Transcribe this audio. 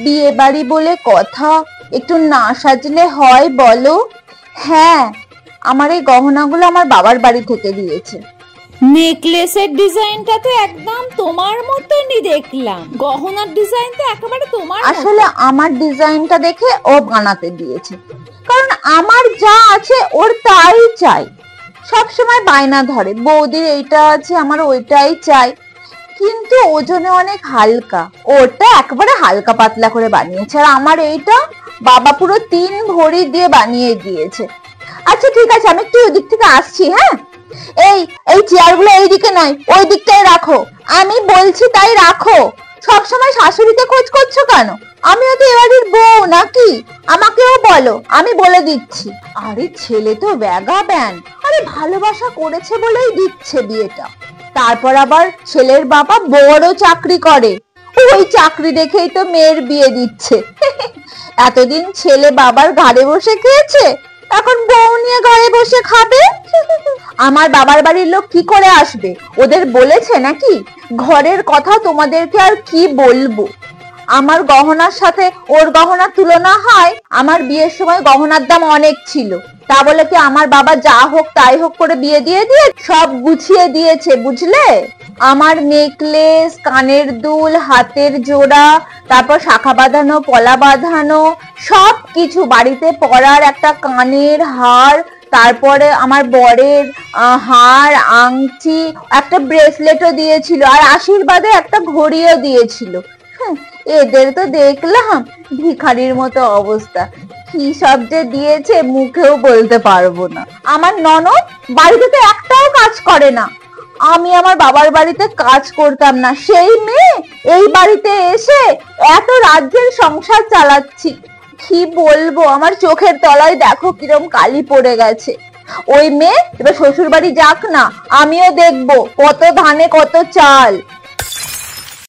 বিয়ে বাড়ি বলে কথা, একটু না সাজলে হয় বলো? হ্যাঁ, আমার এই গহনাগুলো আমার বাবার বাড়ি থেকে দিয়েছে। নেকলেসের ডিজাইনটা তো একদম তোমার মতনই দেখলাম, গহনার ডিজাইন তো একেবারে তোমার মতো। আসলে আমার ডিজাইনটা দেখে ও বানাতে দিয়েছে, কারণ আমার যা আছে ওর তাই চাই। সব সময় বায়না ধরে, বৌদির এইটা আছে, আমার ওইটাই চাই। কিন্তু ওজনে অনেক হালকা, ওটা একেবারে হালকা পাতলা করে বানিয়েছে, আর আমার এইটা বাবা পুরো 3 ভরি দিয়ে বানিয়ে দিয়েছে। আচ্ছা ঠিক আছে, আমি একটু ওদিক থেকে আসছি। হ্যাঁ, এই এই চেয়ারগুলো এইদিকে নয়, ওই দিকটায় রাখো। আমি বলছি তাই রাখো। সবসময় শাশুড়িতে খোঁজ করছো কেন? আমিও তো এবাড়ির বউ নাকি, আমাকেও বলো, আমি বলে দিচ্ছি। আরে ছেলে তো ব্যাগা ব্যান, আরে ভালোবাসা করেছে বলেই দিচ্ছে বিয়েটা। তারপর আবার ছেলের বাবা বড় চাকরি করে, ওই চাকরি দেখেই তো মেয়ের বিয়ে দিচ্ছে। এতদিন ছেলে বাবার ঘাড়ে বসে খেয়েছে, এখন বউ নিয়ে ঘরে বসে খাবে। আমার বাবার বাড়ির লোক কি করে আসবে? ওদের বলেছে নাকি? ঘরের কথা তোমাদেরকে আর কি বলবো। আমার গহনার সাথে ওর গহনার তুলনা হয়? আমার বিয়ের সময় গহনার দাম অনেক ছিল, তা বলে কি আমার বাবা যা হোক তাই হোক করে বিয়ে দিয়ে সব গুছিয়ে দিয়েছে, বুঝলে? আমার নেকলেস, কানের দুল, হাতের জোড়া, তারপর শাখা বাঁধানো, পলা বাঁধানো, সব কিছু, বাড়িতে পরার একটা কানের হার, তারপরে আমার বরের হার, আংটি, একটা ব্রেসলেটও দিয়েছিল, আর আশীর্বাদে একটা ঘড়িও দিয়েছিল। এদের তো দেখলাম ভিখারির মতো অবস্থা, কি সব যে দিয়েছে মুখেও বলতে পারবো না। আমার ননদ বাড়িতে তো একটাও কাজ করে না। আমি আমার বাবার বাড়িতে কাজ করতাম না, সেই মেয়ে এই বাড়িতে এসে এত রাজ্যের সংসার চালাচ্ছি। কি বলবো, আমার চোখের তলায় দেখো কিরম কালি পড়ে গেছে। ওই মেয়ে এবার শ্বশুর বাড়ি যাক না, আমিও দেখবো কত ধানে কত চাল।